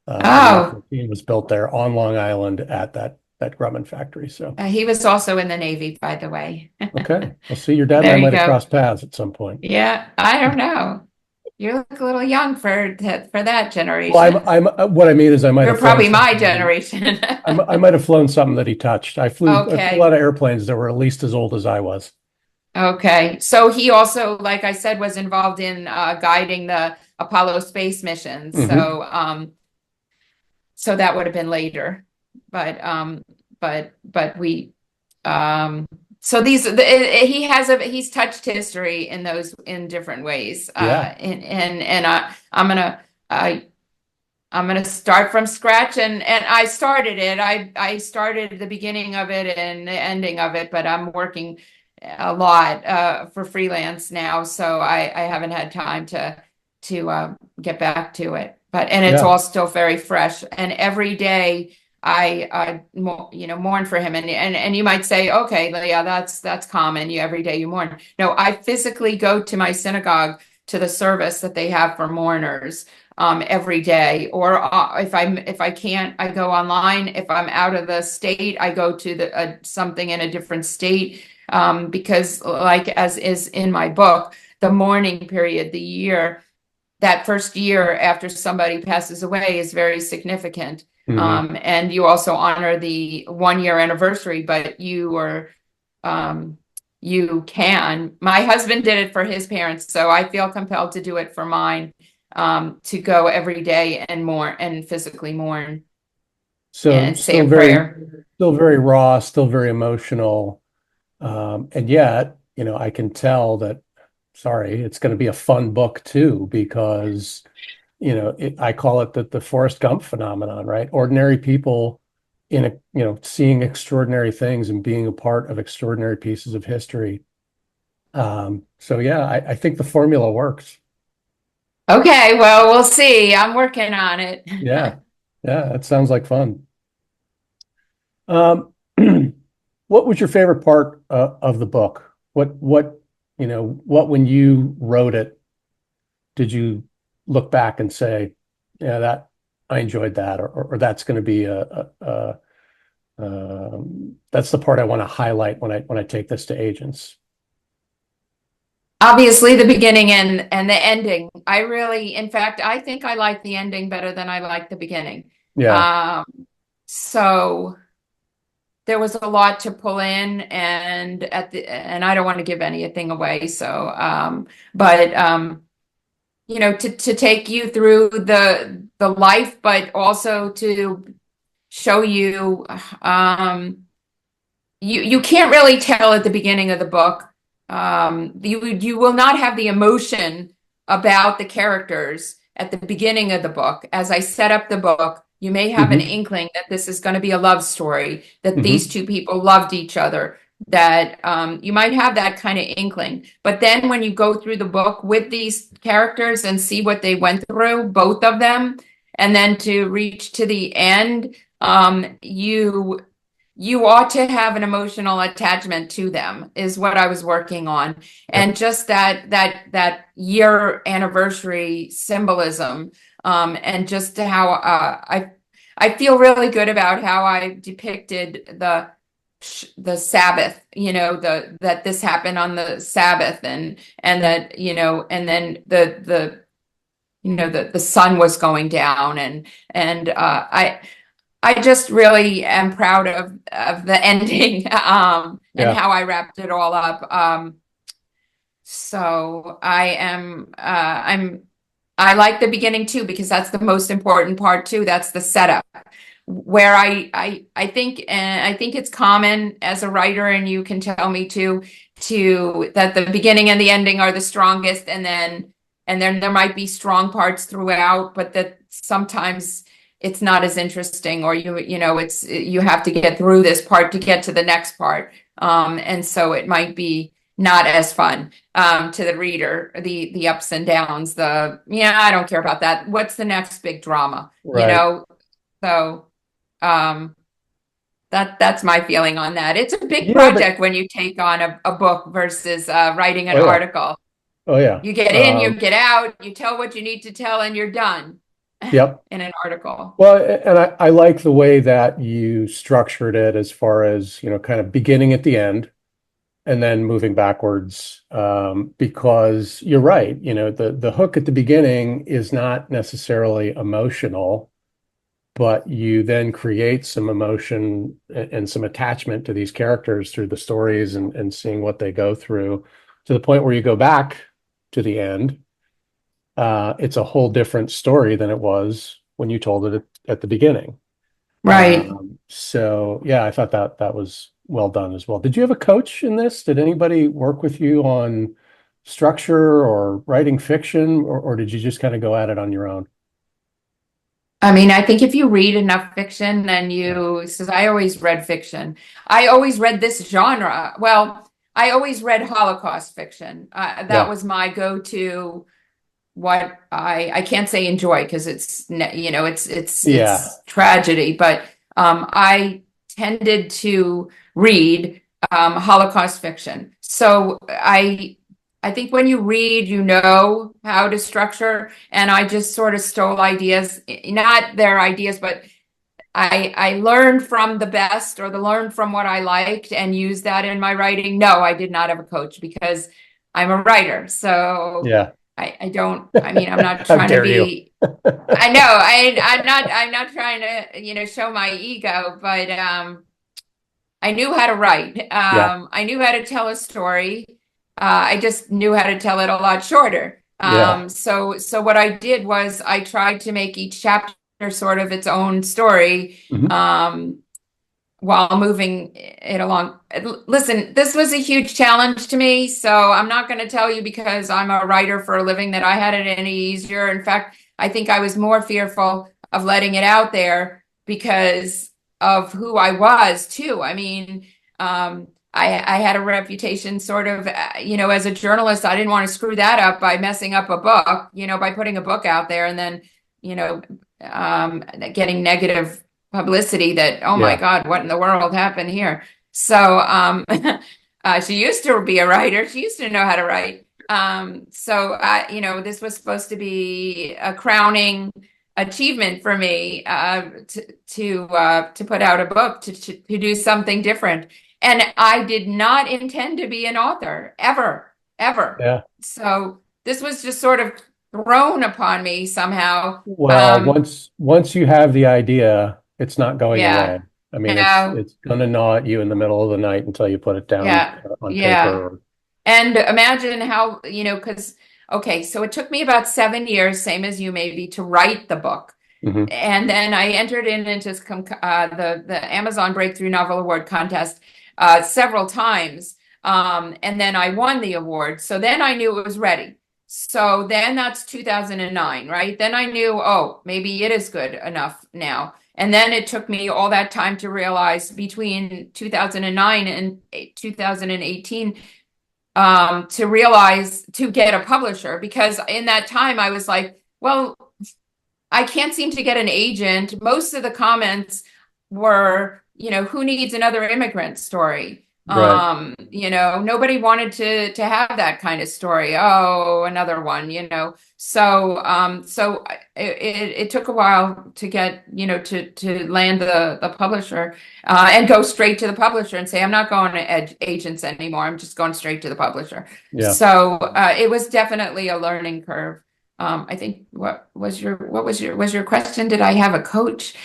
The F-14 was built there on Long Island at that Grumman factory. So he was also in the Navy, by the way. Okay, well, see, your dad and I might have crossed paths at some point. Yeah, I don't know. You look a little young for that generation. Well, I'm what I mean is I might. You're probably my generation. I might have flown something that he touched. I flew a lot of airplanes that were at least as old as I was. Okay, so he also, like I said, was involved in guiding the Apollo space missions. Mm-hmm. So that would have been later, but we. So he's touched history in different ways. I'm gonna start from scratch, and I started it. I started the beginning of it and the ending of it, but I'm working a lot for freelance now, so I haven't had time to get back to it. But it's all still very fresh, and every day mourn for him. And you might say, okay, yeah, that's common. Every day you mourn. No, I physically go to my synagogue to the service that they have for mourners every day. Or if I can't, I go online. If I'm out of the state, I go to something in a different state, because, like as is in my book, the mourning period, that first year after somebody passes away is very significant. And you also honor the 1-year anniversary, but my husband did it for his parents, so I feel compelled to do it for mine, to go every day and mourn and physically mourn and say a prayer. Still very raw, still very emotional. And yet, I can tell that, it's going to be a fun book too, because I call it the Forrest Gump phenomenon, right? Ordinary people seeing extraordinary things and being a part of extraordinary pieces of history. So yeah, I think the formula works. Okay, well, we'll see. I'm working on it. Yeah, that sounds like fun. What was your favorite part of the book? What when you wrote it, did you look back and say, yeah, that I enjoyed that, or that's going to be that's the part I want to highlight when I take this to agents? Obviously, the beginning and the ending. In fact, I think I like the ending better than I like the beginning. Yeah. So there was a lot to pull in, and I don't want to give anything away. So, to take you through the life, but also to show you, you can't really tell at the beginning of the book. You will not have the emotion about the characters at the beginning of the book. As I set up the book, you may have an inkling that this is going to be a love story, that these two people loved each other, that you might have that kind of inkling. But then when you go through the book with these characters and see what they went through, both of them, and then to reach to the end, you ought to have an emotional attachment to them, is what I was working on. And just that year anniversary symbolism, and just how I feel really good about how I depicted the Sabbath, that this happened on the Sabbath, and that, and then the sun was going down, and I just really am proud of the ending, and how I wrapped it all up. So I like the beginning too, because that's the most important part too. That's the setup, where I think it's common as a writer, and you can tell me too, that the beginning and the ending are the strongest, and then there might be strong parts throughout, but that sometimes it's not as interesting, or you have to get through this part to get to the next part, and so it might be not as fun to the reader, the ups and downs, I don't care about that. What's the next big drama? Right. So that's my feeling on that. It's a big project when you take on a book versus writing an article. Oh yeah. You get in, you get out, you tell what you need to tell, and you're done. Yep. In an article. Well, and I like the way that you structured it, as far as, kind of beginning at the end and then moving backwards, because you're right. The hook at the beginning is not necessarily emotional, but you then create some emotion and some attachment to these characters through the stories and seeing what they go through, to the point where you go back to the end. It's a whole different story than it was when you told it at the beginning. Right. So yeah, I thought that was well done as well. Did you have a coach in this? Did anybody work with you on structure or writing fiction, or did you just kind of go at it on your own? I mean, I think if you read enough fiction, then because I always read fiction. I always read this genre. Well, I always read Holocaust fiction. That was my go-to. What I can't say enjoy, because it's tragedy, but I tended to read Holocaust fiction. So I think when you read, you know how to structure, and I just sort of stole ideas, not their ideas, but I learned from the best, or learned from what I liked, and used that in my writing. No, I did not have a coach because I'm a writer. So Yeah. I don't, I mean, I'm not How trying to dare you. be, I know, I'm not trying to, show my ego, but I knew how to write. Yeah. I knew how to tell a story. I just knew how to tell it a lot shorter. Yeah. So what I did was I tried to make each chapter sort of its own story, Mhm. while moving it along. Listen, this was a huge challenge to me, so I'm not going to tell you because I'm a writer for a living that I had it any easier. In fact, I think I was more fearful of letting it out there because of who I was too. I mean, I had a reputation sort of, as a journalist. I didn't want to screw that up by messing up a book, by putting a book out there and then, getting negative publicity that, oh my Yeah. God, what in the world happened here? So she used to be a writer. She used to know how to write. So this was supposed to be a crowning achievement for me, to put out a book, to do something different. And I did not intend to be an author ever. Yeah. So this was just sort of thrown upon me somehow. Well, once you have the idea, it's not going Yeah. away. I mean, No. it's going to gnaw at you in the middle of the night until you put it down Yeah. on Yeah. paper. And imagine how, because, okay, so it took me about 7 years, same as you maybe, to write the book. Mhm. And then I entered into the Amazon Breakthrough Novel Award contest several times. And then I won the award. So then I knew it was ready. So then that's 2009, right? Then I knew, oh, maybe it is good enough now. And then it took me all that time to realize between 2009 and 2018, to get a publisher, because in that time I was like, well, I can't seem to get an agent. Most of the comments were, who needs another immigrant story? Right. Nobody wanted to have that kind of story. Oh, another one, So it took a while to get, to land the publisher, and go straight to the publisher and say, I'm not going to agents anymore. I'm just going straight to the publisher. Yeah. So it was definitely a learning curve. I think what was your question? Did I have a coach?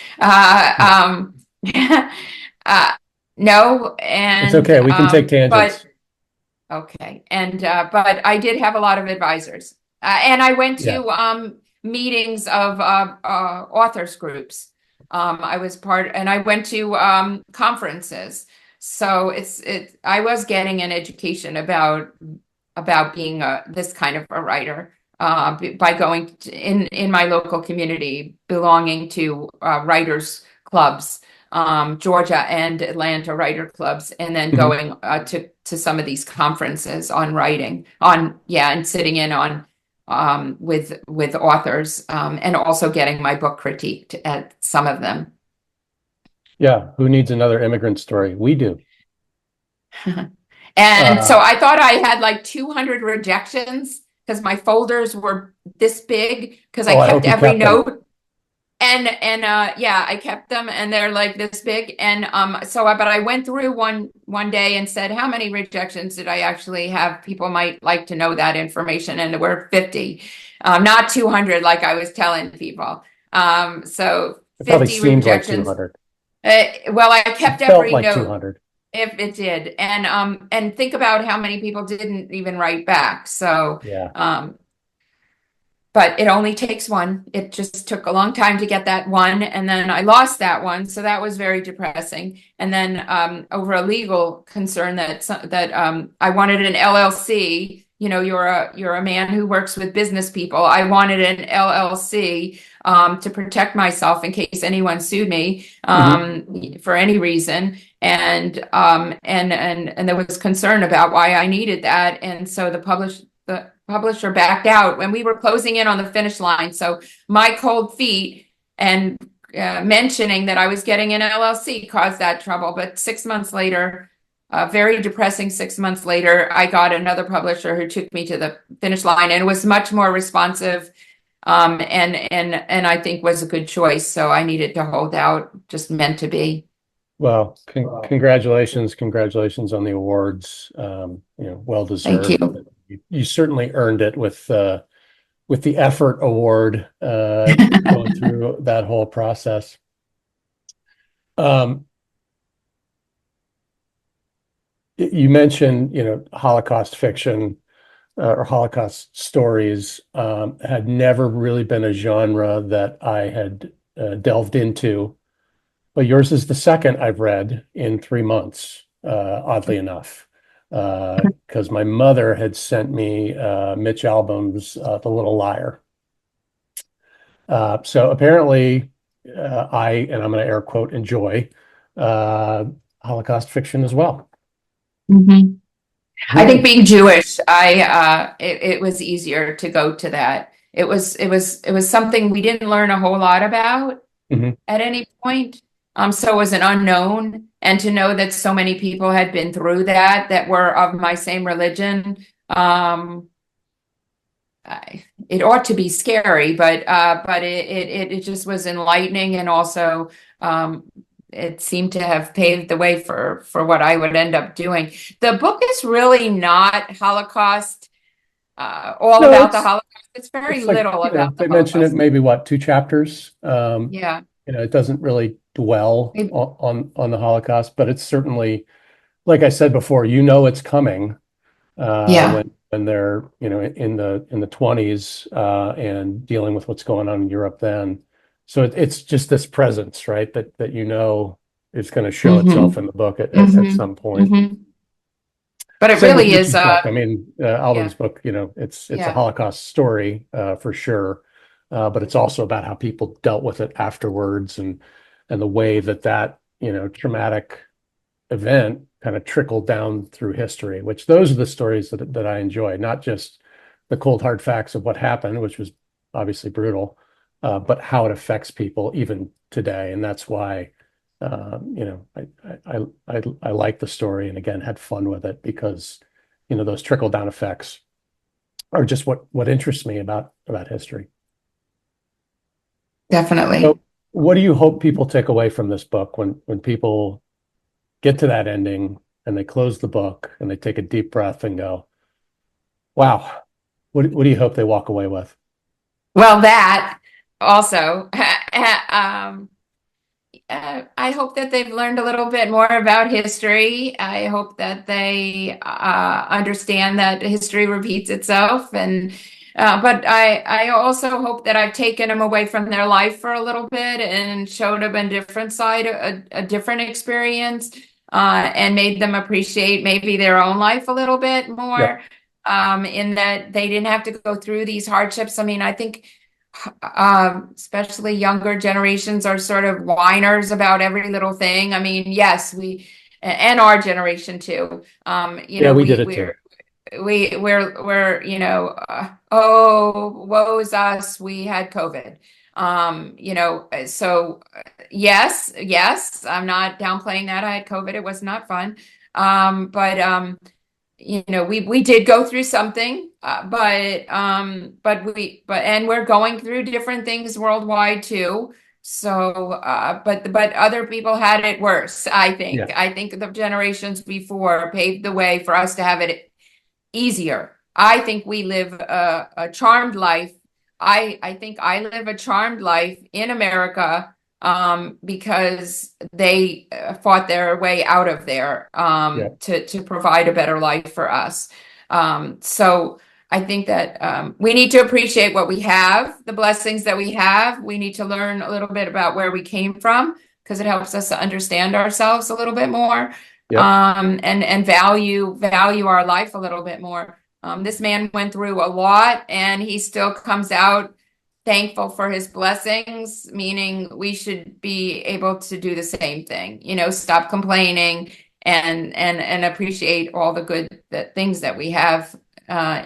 No, and It's okay. We can take tangents. okay, and but I did have a lot of advisors, and I went Yeah. to meetings of authors groups. I was and I went to conferences. So I was getting an education about being this kind of a writer, by going in my local community, belonging to writers clubs, Georgia and Atlanta writer clubs, and then going to some of these conferences on writing, and sitting in on with authors, and also getting my book critiqued at some of them. Yeah. Who needs another immigrant story? We do. And so I thought I had like 200 rejections because my folders were this big, because I kept every note. And I kept them, and they're like this big. And but I went through one day and said, how many rejections did I actually have? People might like to know that information. And there were 50, not 200 like I was telling people. So it probably 50 seems rejections. like 200. Well, I kept it felt every like note. 200. If it did. And think about how many people didn't even write back. So yeah. But it only takes one. It just took a long time to get that one, and then I lost that one, so that was very depressing. And then over a legal concern that I wanted an LLC. You're a man who works with business people. I wanted an LLC to protect myself in case anyone sued me for any reason. And there was concern about why I needed that, and so the publisher backed out when we were closing in on the finish line. So my cold feet and mentioning that I was getting an LLC caused that trouble. But 6 months later, very depressing 6 months later, I got another publisher who took me to the finish line and was much more responsive, and I think was a good choice. So I needed to hold out, just meant to be. Well, congratulations on the awards. Well deserved. Thank you. You certainly earned it with the effort award, going through that whole process. You mentioned, Holocaust fiction, or Holocaust stories, had never really been a genre that I had delved into. But yours is the second I've read in 3 months, oddly enough, because my mother had sent me Mitch Albom's The Little Liar. So apparently, I'm going to air quote, enjoy Holocaust fiction as well. Mm-hmm. I think being Jewish, it was easier to go to that. It was something we didn't learn a whole lot about at any point. So it was an unknown, and to know that so many people had been through that were of my same religion, it ought to be scary, but it just was enlightening, and also it seemed to have paved the way for what I would end up doing. The book is really not Holocaust, about the Holocaust. It's very little about the They mention it maybe 2 chapters. Yeah. It doesn't really dwell on the Holocaust, but it's certainly, like I said before, it's coming when they're in the 20s, and dealing with what's going on in Europe then. So it's just this presence, right, that is going to show itself in the book at some point. But it Same really with is. Richie's book. I mean, Albom's book, it's a Holocaust story, for sure. But it's also about how people dealt with it afterwards, and the way that traumatic event kind of trickled down through history, which those are the stories that I enjoy, not just the cold hard facts of what happened, which was obviously brutal, but how it affects people even today. And that's why, I like the story, and again, had fun with it, because, those trickle down effects are just what interests me about history. Definitely. So what do you hope people take away from this book when people get to that ending and they close the book and they take a deep breath and go, wow, what do you hope they walk away with? Well, that also, I hope that they've learned a little bit more about history. I hope that they understand that history repeats itself, and but I also hope that I've taken them away from their life for a little bit and showed them a different side, a different experience, and made them appreciate maybe their own life a little bit more, in that they didn't have to go through these hardships. I mean, I think especially younger generations are sort of whiners about every little thing. I mean, yes, and our generation too. We did it too. We're oh, woe's us, we had COVID. So yes, I'm not downplaying that I had COVID. It was not fun. But we did go through something, but we're going through different things worldwide too. So, but other people had it worse. I think. Yeah. I think the generations before paved the way for us to have it easier. I think we live a charmed life. I think I live a charmed life in America, because they fought their way out of there, to provide a better life for us. So I think that we need to appreciate what we have, the blessings that we have. We need to learn a little bit about where we came from, because it helps us to understand ourselves a little bit more, and value our life a little bit more. This man went through a lot, and he still comes out thankful for his blessings, meaning we should be able to do the same thing, stop complaining and appreciate all the good things that we have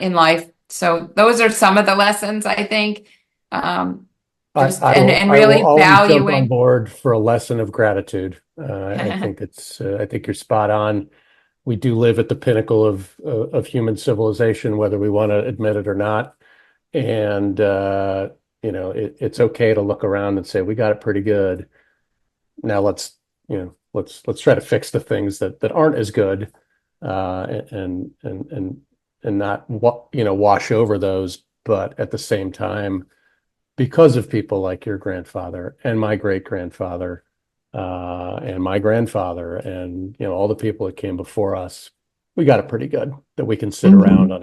in life. So those are some of the lessons, I think. and I really will always jump on valuing. board for a lesson of gratitude. I think I think you're spot on. We do live at the pinnacle of human civilization, whether we want to admit it or not. And it's okay to look around and say we got it pretty good. Now let's try to fix the things that aren't as good, and not wash over those. But at the same time, because of people like your grandfather and my great grandfather, and my grandfather, and all the people that came before us, we got it pretty good. That we can sit around on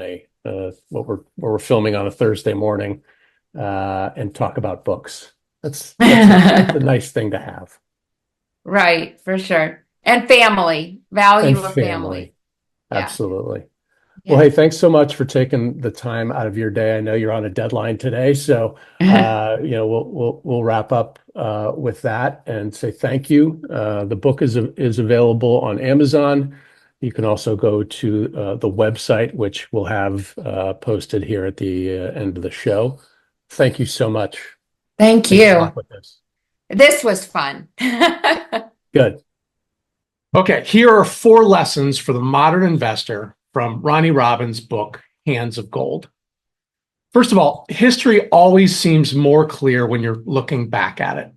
what we're filming on a Thursday morning, and talk about books. That's a nice thing to have. Right, for sure. And family, value of family. Absolutely. Yeah. Well, hey, thanks so much for taking the time out of your day. I know you're on a deadline today, so we'll wrap up with that and say thank you. The book is available on Amazon. You can also go to the website, which we'll have posted here at the end of the show. Thank you so much. Thank you. Good luck with this. This was fun. Good. Okay, here are 4 lessons for the modern investor from Roni Robbins' book, Hands of Gold. First of all, history always seems more clear when you're looking back at it.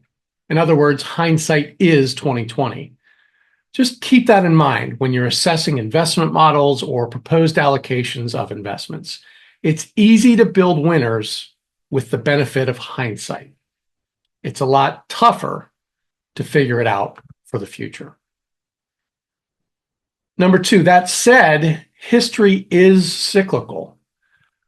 In other words, hindsight is 2020. Just keep that in mind when you're assessing investment models or proposed allocations of investments. It's easy to build winners with the benefit of hindsight. It's a lot tougher to figure it out for the future. Number 2, that said, history is cyclical,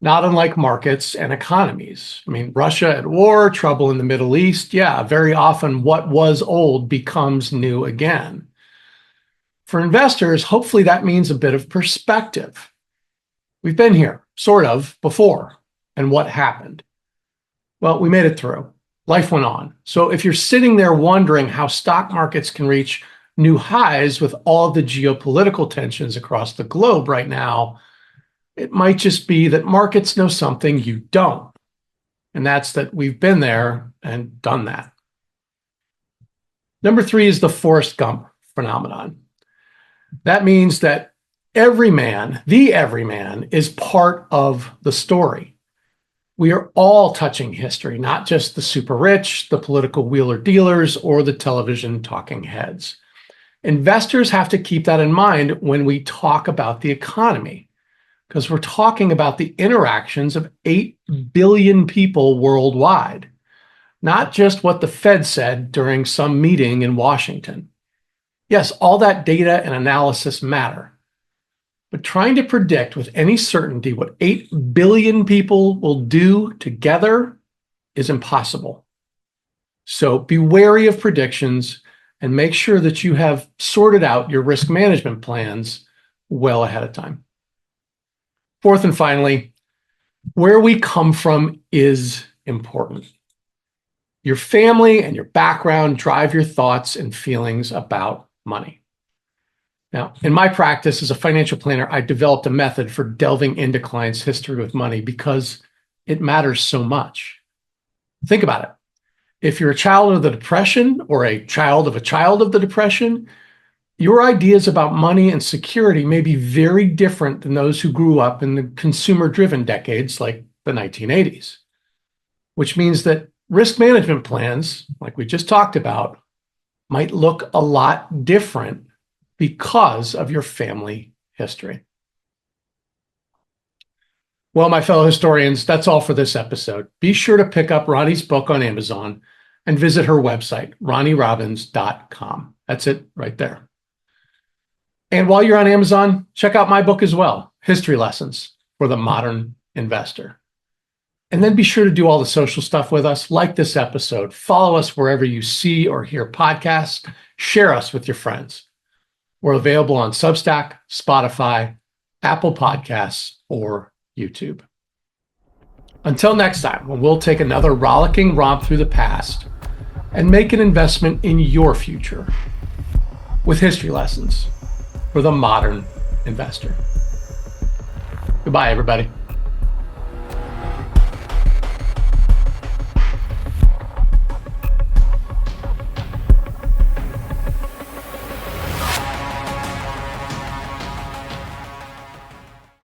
not unlike markets and economies. I mean, Russia at war, trouble in the Middle East. Yeah, very often what was old becomes new again. For investors, hopefully that means a bit of perspective. We've been here, sort of, before. And what happened? Well, we made it through. Life went on. So if you're sitting there wondering how stock markets can reach new highs with all of the geopolitical tensions across the globe right now, it might just be that markets know something you don't. And that's that we've been there and done that. Number 3 is the Forrest Gump phenomenon. That means that everyman is part of the story. We are all touching history, not just the super rich, the political wheeler dealers, or the television talking heads. Investors have to keep that in mind when we talk about the economy, because we're talking about the interactions of 8 billion people worldwide, not just what the Fed said during some meeting in Washington. Yes, all that data and analysis matter, but trying to predict with any certainty what 8 billion people will do together is impossible. So be wary of predictions and make sure that you have sorted out your risk management plans well ahead of time. 4th and finally, where we come from is important. Your family and your background drive your thoughts and feelings about money. Now, in my practice as a financial planner, I developed a method for delving into clients' history with money because it matters so much. Think about it. If you're a child of the Depression or a child of the Depression, your ideas about money and security may be very different than those who grew up in the consumer-driven decades like the 1980s, which means that risk management plans, like we just talked about, might look a lot different because of your family history. Well, my fellow historians, that's all for this episode. Be sure to pick up Roni's book on Amazon and visit her website, ronirobbins.com. That's it right there. And while you're on Amazon, check out my book as well, History Lessons for the Modern Investor. And then be sure to do all the social stuff with us, like this episode. Follow us wherever you see or hear podcasts. Share us with your friends. We're available on Substack, Spotify, Apple Podcasts, or YouTube. Until next time, when we'll take another rollicking romp through the past and make an investment in your future with History Lessons for the Modern Investor. Goodbye, everybody.